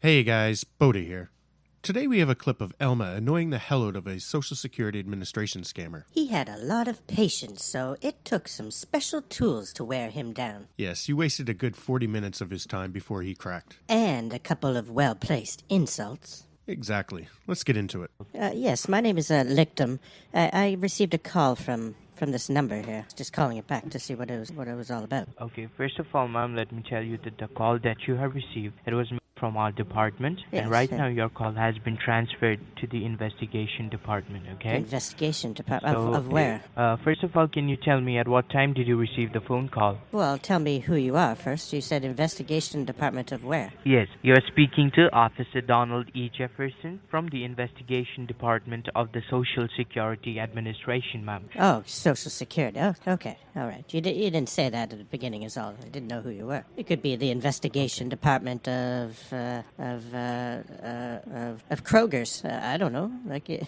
Hey guys, Boda here. Today we have a clip of Elma annoying the hell out of a Social Security Administration scammer. He had a lot of patience, so it took some special tools to wear him down. Yes, you wasted a good 40 minutes of his time before he cracked. And a couple of well-placed insults. Exactly. Let's get into it. Yes, my name is Lictum. I received a call from this number here. Just calling it back to see what it was all about. Okay, first of all, ma'am, let me tell you that the call that you have received, it was from our department, yes, and right now your call has been transferred to the investigation department, okay? Investigation department? So, of where? First of all, can you tell me at what time did you receive the phone call? Well, tell me who you are first. You said investigation department of where? Yes, you are speaking to Officer Donald E. Jefferson from the investigation department of the Social Security Administration, ma'am. Oh, Social Security. Oh, okay. All right. You didn't say that at the beginning is all. I didn't know who you were. It could be the investigation department of Kroger's. I don't know. Like it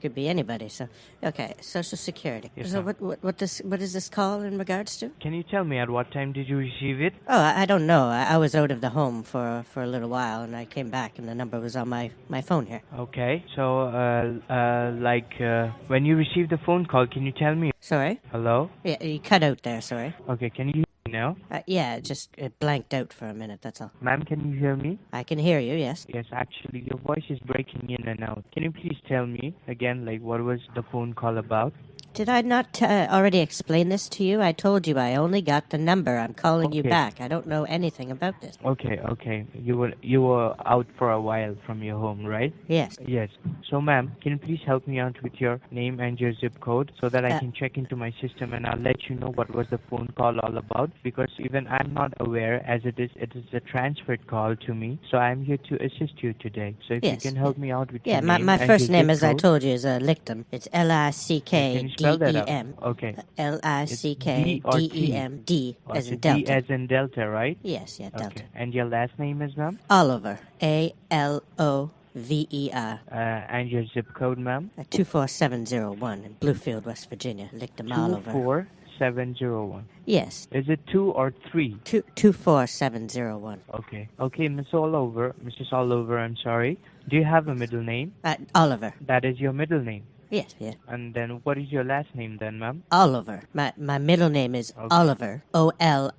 could be anybody. So, okay, Social Security. Yes, so what is this call in regards to? Can you tell me at what time did you receive it? Oh, I don't know. I was out of the home for a little while, and I came back, and the number was on my phone here. Okay, so when you received the phone call, can you tell me? Sorry? Hello? Yeah, you cut out there. Sorry. Okay, can you hear me now? Yeah, it blanked out for a minute. That's all. Ma'am, can you hear me? I can hear you. Yes. Yes, actually, your voice is breaking in and out. Can you please tell me again, what was the phone call about? Did I not already explain this to you? I told you I only got the number. I'm calling you back. I don't know anything about this. Okay. You were out for a while from your home, right? Yes. Yes. So, ma'am, can you please help me out with your name and your zip code so that I can check into my system and I'll let you know what was the phone call all about? Because even I'm not aware, as it is a transferred call to me. So I'm here to assist you today. So if you can help me out with your name my and first your name, zip as I code. told you, is Lictum. It's Lickedem. Okay. Lickedem. D as in Delta. D as in Delta, right? Yes, yeah, Delta. Okay. And your last name is, ma'am? Oliver. Alover. And your zip code, ma'am? 24701 in Bluefield, West Virginia. Lictum Oliver. 24701. Yes. Is it 2 or 3? 24701. Okay, Mrs. Oliver, I'm sorry. Do you have a middle name? Oliver. That is your middle name? Yes, yeah. And then what is your last name then, ma'am? Oliver. My middle name is Oliver. Oliver.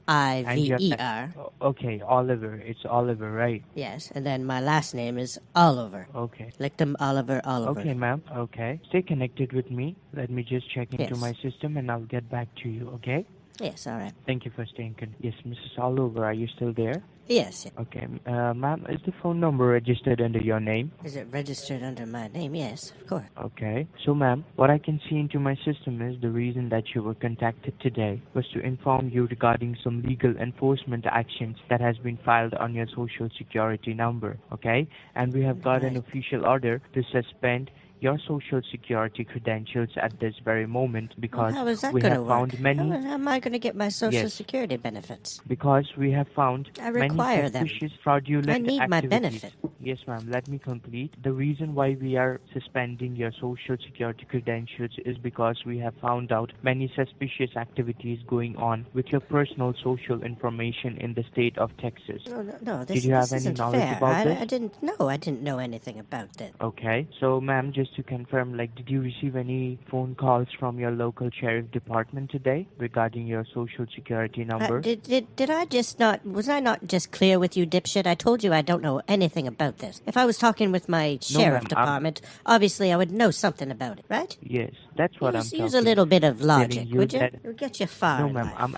Okay, Oliver. It's Oliver, right? Yes, and then my last name is Oliver. Okay. Lictum Oliver. Okay, ma'am. Okay. Stay connected with me. Let me just check into Yes. my system and I'll get back to you, okay? Yes, all right. Thank you for staying connected. Yes, Mrs. Oliver, are you still there? Yes. Okay. Ma'am, is the phone number registered under your name? Is it registered under my name? Yes, of course. Okay. So, ma'am, what I can see into my system is the reason that you were contacted today was to inform you regarding some legal enforcement actions that has been filed on your social security number, okay? And we have got an official order to suspend your social security credentials at this very moment because how is that we going to have work? found many... How am I going to get my social security benefits? Because we have found I require many suspicious fraudulent I need my activities. benefit. Yes, ma'am. Let me complete. The reason why we are suspending your social security credentials is because we have found out many suspicious activities going on with your personal social information in the state of Texas. No. Did you have any isn't knowledge fair. about this? I didn't know anything about that. Okay. So, ma'am, just to confirm, did you receive any phone calls from your local sheriff department today regarding your social security number? Did I just not... Was I not just clear with you, dipshit? I told you I don't know anything about this. If I was talking with my sheriff department, obviously I would know something about it, right? Yes, that's what I'm talking. Use a little bit of logic, would you? It'll get you far. No, in ma'am. life. I'm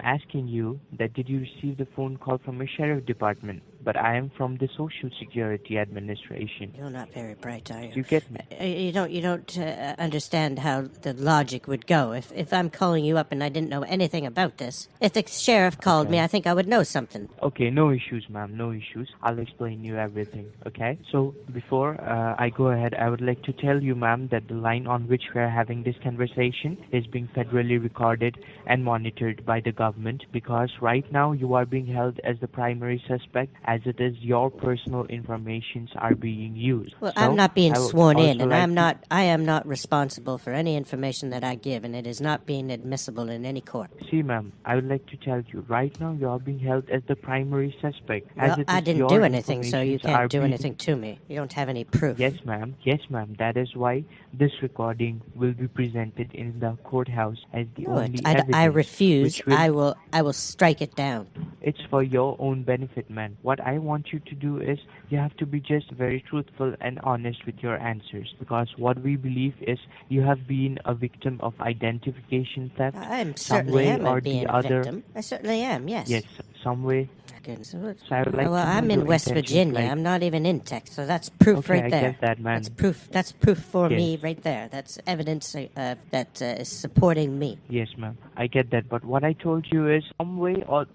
asking you that did you receive the phone call from your sheriff department? But I am from the Social Security Administration. You're not very bright, are you? You get me? You don't understand how the logic would go. If I'm calling you up and I didn't know anything about this, if the sheriff called me, I think I would know something. Okay, no issues, ma'am. No issues. I'll explain you everything. Okay. So before I go ahead, I would like to tell you, ma'am, that the line on which we are having this conversation is being federally recorded and monitored by the government because right now you are being held as the primary suspect as as it is your personal informations are being used. Well, So, I'm not being I would sworn in, also and like I am not responsible for any information that I give, and it is not being admissible in any court. See, ma'am, I would like to tell you, right now you are being held as the primary suspect. Well, as it I is didn't your do anything, so you informations are can't do being... anything to me. You don't have any proof. Yes, ma'am. Yes, ma'am. That is why this recording will be presented in the courthouse as the No, only I evidence. refuse. Which will... I will strike it down. It's for your own benefit, man. What I want you to do is you have to be just very truthful and honest with your answers, because what we believe is you have been a victim of identification theft. I some certainly way am or being the a other. victim. I certainly am, yes. Yes, some way. Goodness. So I would like Well, to know I'm in your West intentions, Virginia. like... I'm not even in Texas, so that's proof Okay, right I there. get that, man. That's proof for Yes. me right there. That's evidence that is supporting me. Yes, ma'am. I get that. But what I told you is some way or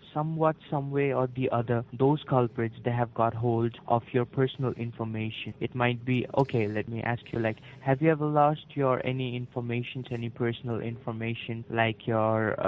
the other, those culprits, they have got hold of your personal information. It might be, okay, let me ask you, like, have you ever lost any information, any personal information, like your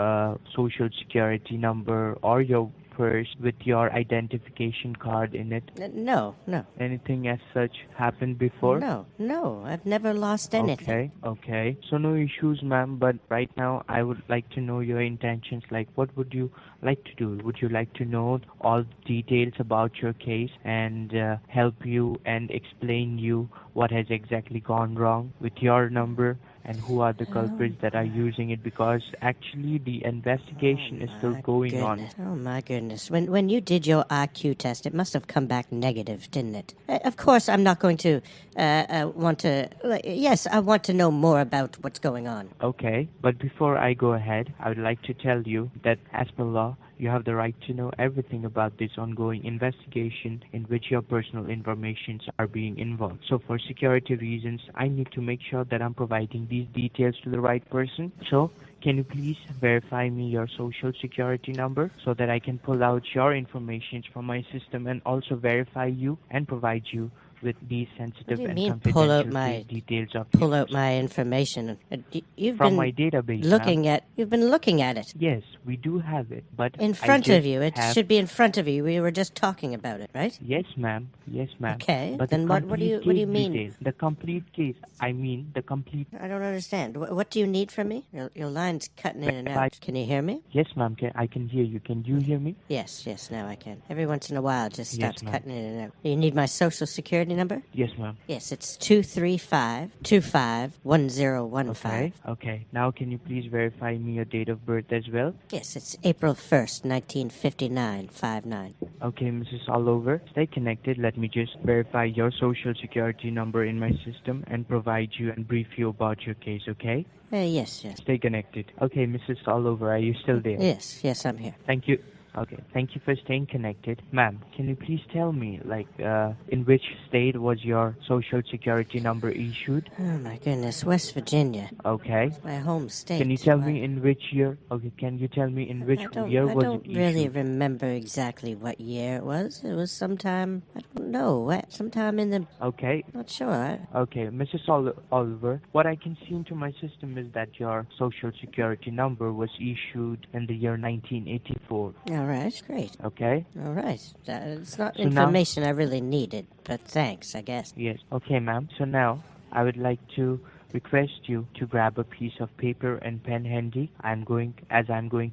social security number or your purse with your identification card in it? No. Anything as such happened before? No. I've never lost anything. Okay. So no issues, ma'am. But right now, I would like to know your intentions. Like, what would you like to do? Would you like to know all the details about your case and help you and explain you what has exactly gone wrong with your number and who are the culprits that are using it? Because actually the investigation is still going on. Oh my goodness. When you did your IQ test, it must have come back negative, didn't it? Of course, I'm not going to want to... yes, I want to know more about what's going on. Okay, but before I go ahead, I would like to tell you that as per law, you have the right to know everything about this ongoing investigation in which your personal information are being involved. So for security reasons, I need to make sure that I'm providing these details to the right person. So can you please verify me your social security number so that I can pull out your information from my system and also verify you and provide you with these sensitive and confidential details of pull out my information? You've from been my database. You've been looking at it. Yes, we do have it, but in front of you. It should be in front of you. We were just talking about it, right? Yes, ma'am. Okay. But then what do you mean? Details. The complete case. I mean the complete... I don't understand. What do you need from me? Your line's cutting in and out. Can you hear me? Yes, ma'am. I can hear you. Can you hear me? Yes, now I can. Every once in a while, it just stops Yes, cutting in and out. You need my social security number? Yes, ma'am. Yes, it's 235-25-1015. Okay. Now can you please verify me your date of birth as well? Yes, it's April 1st, 1959-59. Okay, Mrs. Oliver, stay connected. Let me just verify your social security number in my system and provide you and brief you about your case, okay? Yes. Stay connected. Okay, Mrs. Oliver, are you still there? Yes, I'm here. Thank you. Okay, thank you for staying connected. Ma'am, can you please tell me, in which state was your social security number issued? Oh my goodness, West Virginia. Okay. It's my home state. Can you tell me in which year? Okay, can you tell me in which year was it issued? I don't really remember exactly what year it was. It was sometime, I don't know, sometime in the... Okay. Not sure. Okay, Mrs. Oliver, what I can see into my system is that your social security number was issued in the year 1984. All right, great. Okay. All right. It's not information I really needed, but thanks, I guess. Yes. Okay, ma'am. So now, I would like to request you to grab a piece of paper and pen handy. I'm going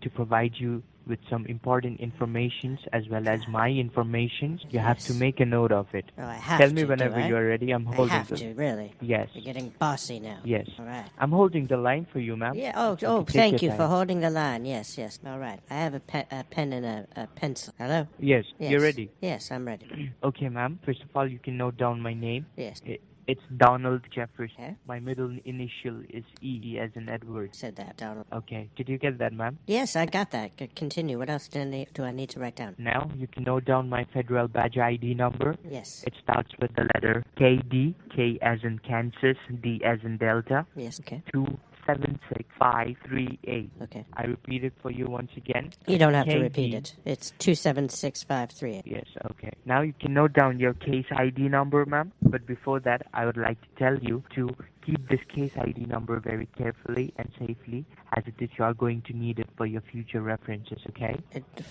to provide you with some important information as well as my information. You have to make a note of it. Oh, I have Tell to, me whenever you're ready. I'm holding I have to, really? Yes. You're getting bossy now. Yes. All right. I'm holding the line for you, ma'am. Yeah. Thank you for holding the line. Yes. All right. I have a pen and a pencil. Hello? Yes. You're ready? Yes, I'm ready. Okay, ma'am. First of all, you can note down my name. Yes. It's Donald Jefferson. Huh? My middle initial is E as in Edward. Said that, Donald. Okay. Did you get that, ma'am? Yes, I got that. Continue. What else do I need to write down? Now, you can note down my federal badge ID number. Yes. It starts with the letter KD, K as in Kansas, D as in Delta. Yes, okay. 276538. Okay. I repeat it for you once again. You don't have to repeat it. It's 276538. Yes, okay. Now you can note down your case ID number, ma'am. But before that, I would like to tell you to keep this case ID number very carefully and safely, as it is you are going to need it for your future references, okay?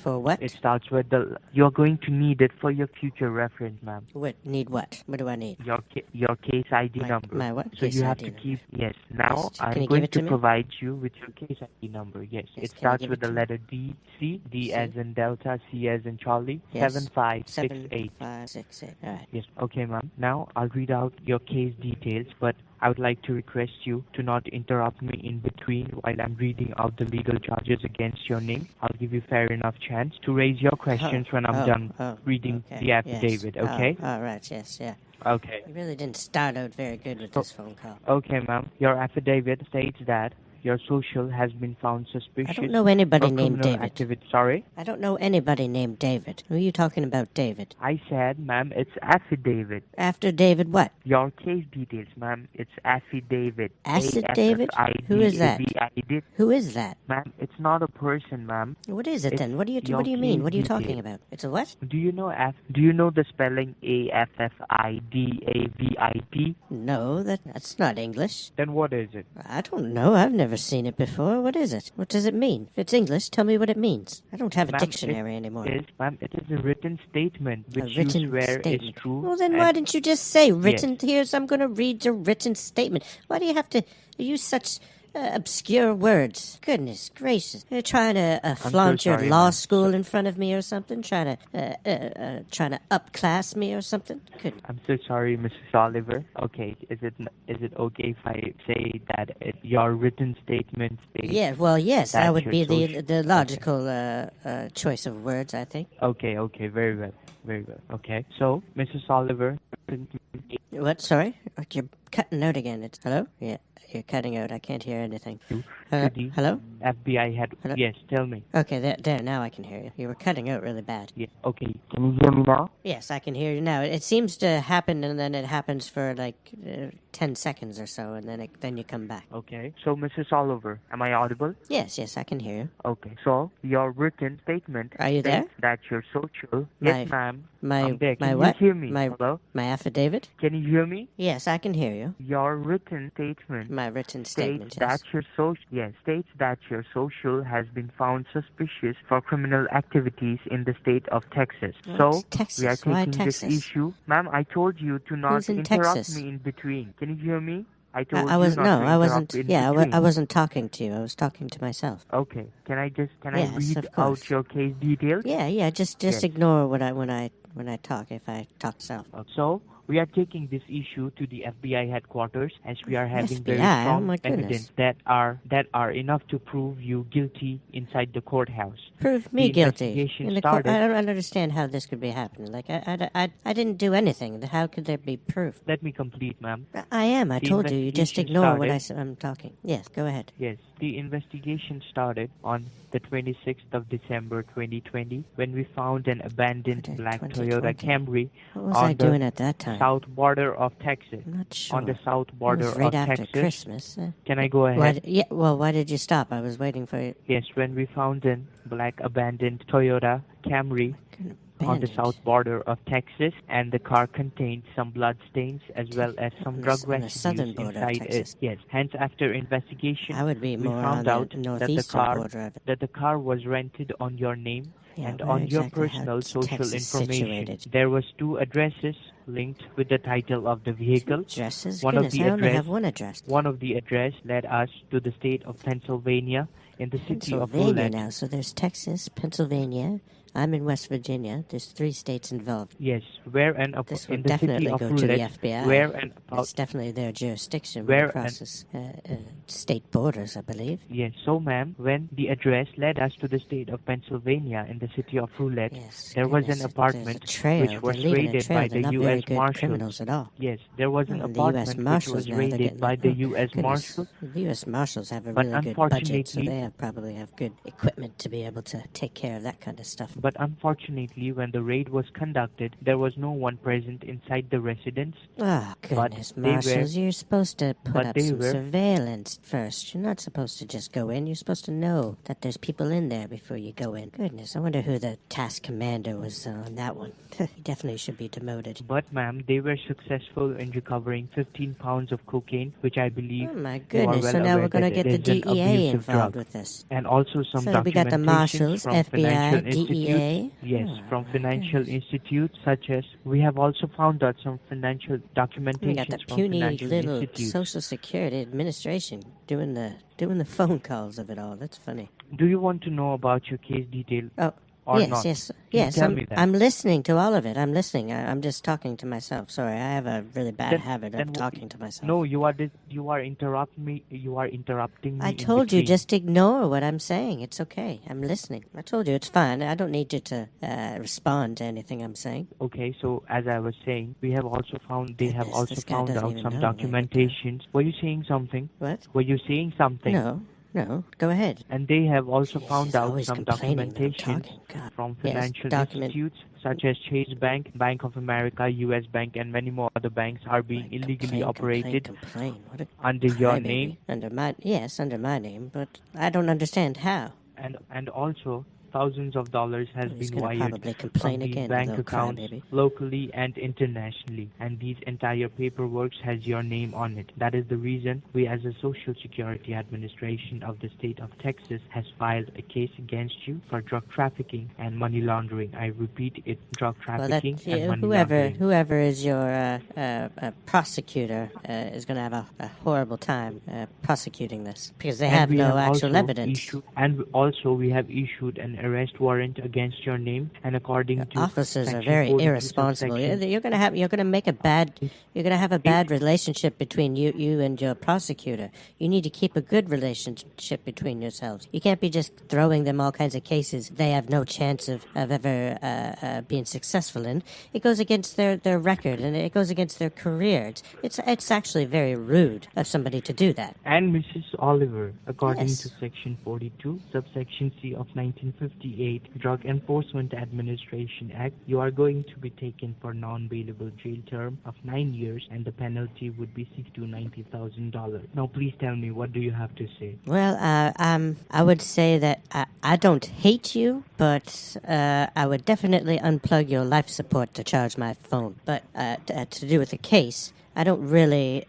For what? It starts with you are going to need it for your future reference, ma'am. What? Need what? What do I need? Your case ID number. My what? So Case you have ID to number. keep, yes. Now Can I'm you going give it to to me? provide you with your case ID number, yes. Yes, It can you starts give with it the to me? letter D, C, D C. as in Delta, C as in Charlie, Yes. 7568. 7568. All right. Yes, okay, ma'am. Now I'll read out your case details, but I would like to request you to not interrupt me in between while I'm reading out the legal charges against your name. I'll give you fair enough chance to raise your questions when I'm done reading okay, the affidavit, yes. okay? All right, yes, yeah. Okay. You really didn't start out very good with this phone call. Okay, ma'am. Your affidavit states that your social has been found suspicious. I don't know anybody of named criminal David. activity. Sorry? I don't know anybody named David. Who are you talking about, David? I said, ma'am, it's affidavit. After David what? Your case details, ma'am. It's affidavit. Acid David? Who is that? A-F-F-I-D-A-V-I-D. Who is that? Ma'am, it's not a person, ma'am. What is it It's then? What do you your mean? case What are you details. talking about? It's a what? Do you know the spelling A-F-F-I-D-A-V-I-T? No, that's not English. Then what is it? I don't know. I've never seen it before. What is it? What does it mean? If it's English, tell me what it means. I don't have a Ma'am, dictionary anymore. Ma'am, it is a written statement A which written you swear statement. is true. Well, then and- why didn't you just say written? Here's, I'm going to read your written statement. Why do you have to use such obscure words? Goodness gracious. You're trying to flaunt so your sorry, law ma'am. school in front of me or something? Trying to upclass me or something? Goodness. I'm so sorry, Mrs. Oliver. Okay, is it okay if I say that your written statement states? Yeah, well, yes, that would your be social- the logical choice of words, I think. Okay, very well. Okay, so Mrs. Oliver. What? Sorry? You're cutting out again. Hello? Yeah, you're cutting out. I can't hear anything. Hello? FBI head. Hello? Yes, tell me. Okay, there, now I can hear you. You were cutting out really bad. Yeah. Okay, can you hear me now? Yes, I can hear you now. It seems to happen, and then it happens for like 10 seconds or so, and then you come back. Okay, so Mrs. Oliver, am I audible? Yes, I can hear you. Okay, so your written statement Are you there? states that your social. My- Yes, ma'am. My I'm there. Can what? you hear me? My Hello? my affidavit? Can you hear me? Yes, I can hear you. Your written statement My written statement. states that your social has been found suspicious for criminal activities in the state of Texas. What's So Texas? we are Why taking this Texas? issue. Ma'am, I told you to not Who's in interrupt Texas? me in between. Can you hear me? I told I you was not no, to I wasn't. interrupt in Yeah, between. I wasn't talking to you. I was talking to myself. Okay. Can I Yes, read of course. out your case details? Yeah. Just Yes. ignore when I talk. If I talk self. So, we are taking this issue to the FBI headquarters as we are having very FBI? Oh, strong my goodness. evidence that are enough to prove you guilty inside the courthouse. Prove me The guilty. investigation In the court, started- I don't understand how this could be happening. Like I didn't do anything. How could there be proof? Let me complete, ma'am. I am. I The told you. You just investigation ignore what started- I'm talking. Yes, go ahead. Yes, the investigation started on the 26th of December 2020 when we found an abandoned Okay, black 2020. Toyota Camry What was on I the doing at that time? south border of Texas. I'm not sure. On the south It border was right of after Texas. Christmas. Can I go ahead? Why did you stop? I was waiting for you. Yes, when we found a black abandoned Toyota Camry on the south border of Texas, and the car contained some blood stains as well as some On the- drug on the residues southern border of inside Texas. it. Yes. Hence, after investigation, I would be we more found on out the that the northeastern car border of it. that the car was rented on your name Yeah, and where on your exactly personal how social Texas information. situated? There was 2 addresses linked with the title of the vehicle. Addresses? One of Goodness, the I only address- have one address. One of the address led us to the state of Pennsylvania in the city of Pennsylvania Roulette. now. So there's Texas, Pennsylvania. I'm in West Virginia. There's 3 states involved. Yes, where and This in would the city definitely of go to the Roulette, FBI. where and about It's definitely their jurisdiction Where when it crosses state borders, I believe. Yes, so ma'am, when the address led us to the state of Pennsylvania in the city of Roulette, Yes, there was goodness, an apartment there's a trail. which was They're leaving a raided trail. by They're the not U.S. very good Marshals. criminals at all. Yes, there was an And the apartment U.S. which Marshals was now, they're raided getting by the U.S. goodness. Marshals. The U.S. Marshals have a But really good budget, so unfortunately- they probably have good equipment to be able to take care of that kind of stuff But unfortunately, when the raid was conducted, there was no one present inside the residence. Oh, goodness, Marshals, you're supposed to put up some surveillance first. You're not supposed to just go in. You're supposed to know that there's people in there before you go in. Goodness, I wonder who the task commander was on that one. He definitely should be demoted. But, ma'am, they were successful in recovering 15 pounds of cocaine, which I believe... Oh, my goodness, so now we're going to get the DEA involved with this. And also some so we got the Marshals, FBI, DEA. Yes, from financial institutes such as... We have also found out some financial documentation we got the puny little Social Security Administration doing the phone calls of it all. That's funny. Do you want to know about your case detail? Oh. Yes. I'm listening to all of it. I'm listening. I'm just talking to myself. Sorry, I have a really bad habit of talking to myself. No, you are interrupting me. You are interrupting me. I told you, just ignore what I'm saying. It's okay. I'm listening. I told you, it's fine. I don't need you to respond to anything I'm saying. Okay, so as I was saying, they have also found out some documentations. Were you saying something? What? Were you saying something? No, go ahead. And they have also found out some documentation from financial institutes such as Chase Bank, Bank of America, U.S. Bank, and many more other banks are being illegally operated under your name. Under my name, but I don't understand how. And also, thousands of dollars has been wired from these bank accounts locally and internationally, and these entire paperwork has your name on it. That is the reason we as a Social Security Administration of the state of Texas has filed a case against you for drug trafficking and money laundering. I repeat it, drug trafficking and money laundering. Whoever is your prosecutor is going to have a horrible time prosecuting this because they have no actual evidence. And also we have issued an arrest warrant against your name, and according to officers are very irresponsible. You're going to have a bad relationship between you and your prosecutor. You need to keep a good relationship between yourselves. You can't be just throwing them all kinds of cases they have no chance of ever being successful in. It goes against their record, and it goes against their career. It's actually very rude of somebody to do that. And Mrs. Oliver, according to Section 42, subsection C of 1958 Drug Enforcement Administration Act, you are going to be taken for non-bailable jail term of 9 years, and the penalty would be $60,000 to $90,000. Now, please tell me, what do you have to say? Well, I would say that I don't hate you, but I would definitely unplug your life support to charge my phone. But to do with the case, I don't really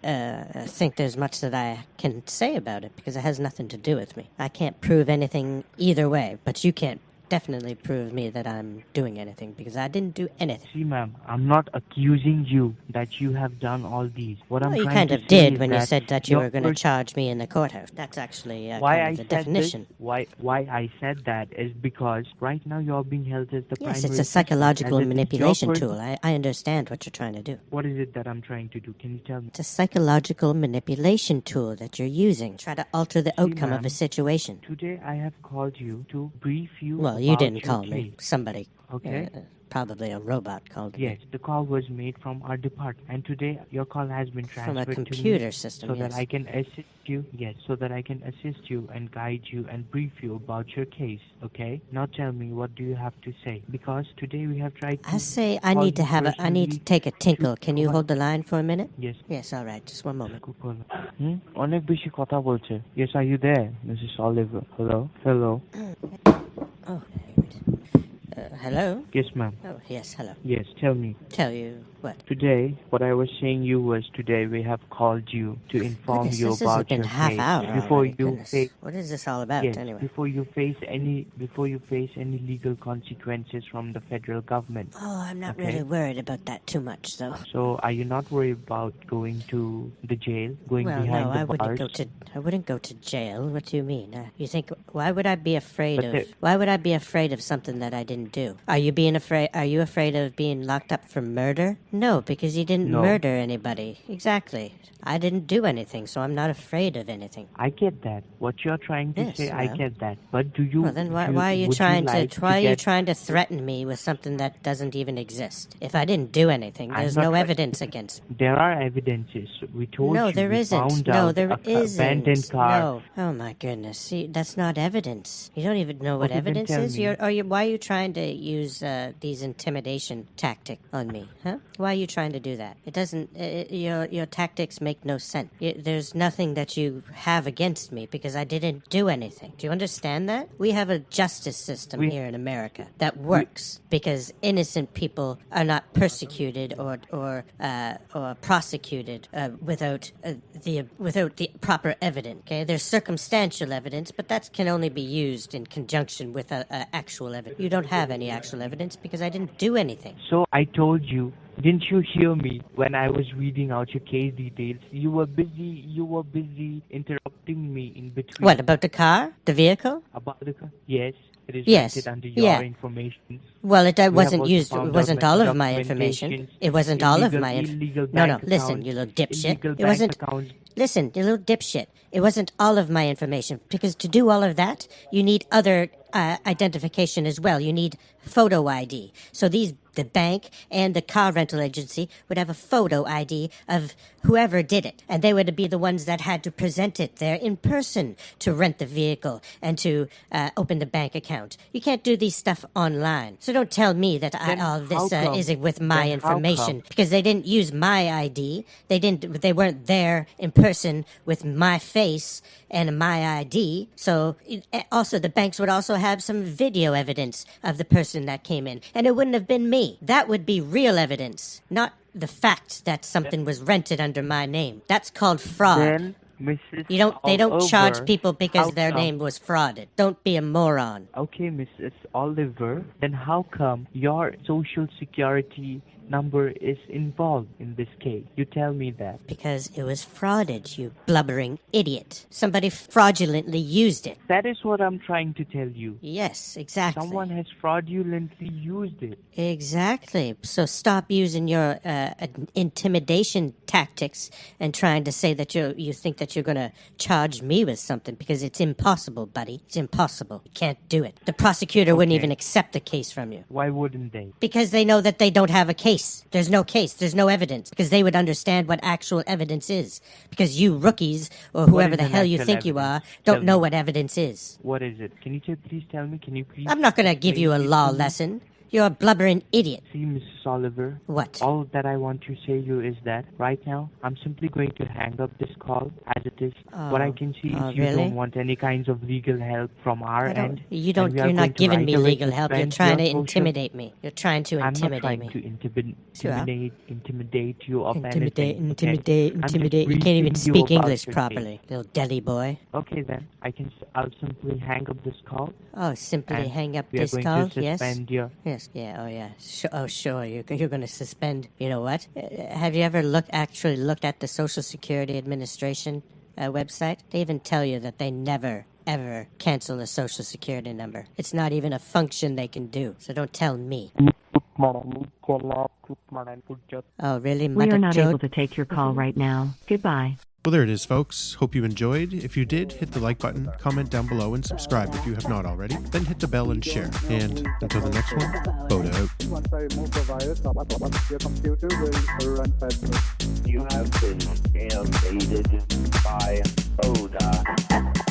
think there's much that I can say about it because it has nothing to do with me. I can't prove anything either way, but you can't definitely prove me that I'm doing anything because I didn't do anything. See, ma'am, I'm not accusing you that you have done all these. You kind of did when you said that you were going to charge me in the courthouse. That's actually kind of the definition. Why I said that is because right now you're being held as the primary... Yes, it's a psychological manipulation tool. I understand what you're trying to do. What is it that I'm trying to do? Can you tell me? It's a psychological manipulation tool that you're using. Try to alter the outcome of a situation. Today I have called you to brief you. Well, you didn't call me. Somebody. Okay. Probably a robot called me. Yes, the call was made from our department, and today your call has been transferred from a computer to me system, so that I can assist you. Yes, so that I can assist you and guide you and brief you about your case. Okay. Now tell me, what do you have to say? Because today we have tried. I need to take a tinkle. Can you hold the line for a minute? Yes. Yes. All right. Just one moment. অনেক বেশি কথা বলছে. Yes, are you there, Mrs. Oliver? Hello. Oh. Hello? Yes, ma'am. Oh, yes, hello. Yes, tell me. Tell you what? Today, what I was saying today we have called you to inform you about your case. Before you face... What is this all about, anyway? Before you face any legal consequences from the federal government. Oh, I'm not really worried about that too much, though. So, are you not worried about going to the jail, behind the bars? I wouldn't go to jail. What do you mean? You think, why would I be afraid of something that I didn't do? Are you afraid of being locked up for murder? No, because you didn't murder anybody. Exactly. I didn't do anything, so I'm not afraid of anything. I get that. What you're trying to say, I get that. But do you... Well, then why are you trying to threaten me with something that doesn't even exist? If I didn't do anything, there's no evidence against me. There are evidences. We told you. No, there isn't. No, there isn't. Abandoned car. No. Oh, my goodness. See, that's not evidence. You don't even know what evidence is? Why are you trying to to use these intimidation tactics on me, huh? Why are you trying to do that? It doesn't. Your tactics make no sense. There's nothing that you have against me because I didn't do anything. Do you understand that? We have a justice system here in America that works because innocent people are not persecuted or prosecuted without the proper evidence. Okay, there's circumstantial evidence, but that can only be used in conjunction with actual evidence. You don't have any actual evidence because I didn't do anything. So I told you. Didn't you hear me when I was reading out your case details? You were busy interrupting me in between. What, about the car? The vehicle? About the car? Yes. It is rented under your information. Well, it wasn't used. It wasn't all of my information. It wasn't all of my information. No, listen, you little dipshit. It wasn't. Listen, you little dipshit. It wasn't all of my information because to do all of that, you need other identification as well. You need photo ID. So the bank and the car rental agency would have a photo ID of whoever did it. And they would be the ones that had to present it there in person to rent the vehicle and to open the bank account. You can't do these stuff online. So don't tell me that all this is with my information because they didn't use my ID. They weren't there in person with my face and my ID. So also the banks would also have some video evidence of the person that came in. And it wouldn't have been me. That would be real evidence, not the fact that something was rented under my name. That's called fraud. Then, Mrs. They don't charge people because their name was frauded. Don't be a moron. Okay, Mrs. Oliver, then how come your social security number is involved in this case? You tell me that. Because it was frauded, you blubbering idiot. Somebody fraudulently used it. That is what I'm trying to tell you. Yes, exactly. Someone has fraudulently used it. Exactly. So stop using your intimidation tactics and trying to say that you think that you're going to charge me with something because it's impossible, buddy. It's impossible. You can't do it. The prosecutor wouldn't even accept the case from you. Why wouldn't they? Because they know that they don't have a case. There's no case. There's no evidence. Because they would understand what actual evidence is. Because you rookies, or whoever the hell you think you are, don't know what evidence is. What is it? Can you please tell me? Can you please? I'm not going to give you a law lesson. You're a blubbering idiot. See, Mrs. Oliver. What? All that I want to say you is that right now, I'm simply going to hang up this call as it is. What I can see is you don't want any kinds of legal help from our end. You're not giving me legal help. You're trying to intimidate me. You're trying to intimidate me. I'm not trying to intimidate you of Intimidate. anything. You can't even speak English properly, little Delhi boy. Okay then, I'll simply hang up this call. Oh, simply hang up this call? We are going to suspend your... Yes. Yeah, oh yeah. Sure. You're going to suspend. You know what? Have you ever looked at the Social Security Administration website? They even tell you that they never, ever cancel a Social Security number. It's not even a function they can do. So don't tell me. Oh, really? We are not able to take your call right now. Goodbye. Well, there it is, folks. Hope you enjoyed. If you did, hit the like button, comment down below, and subscribe if you have not already. Then hit the bell and share. And until the next one, Boda out. Once I remove the virus, your computer will run faster. You have been scambaited by Boda.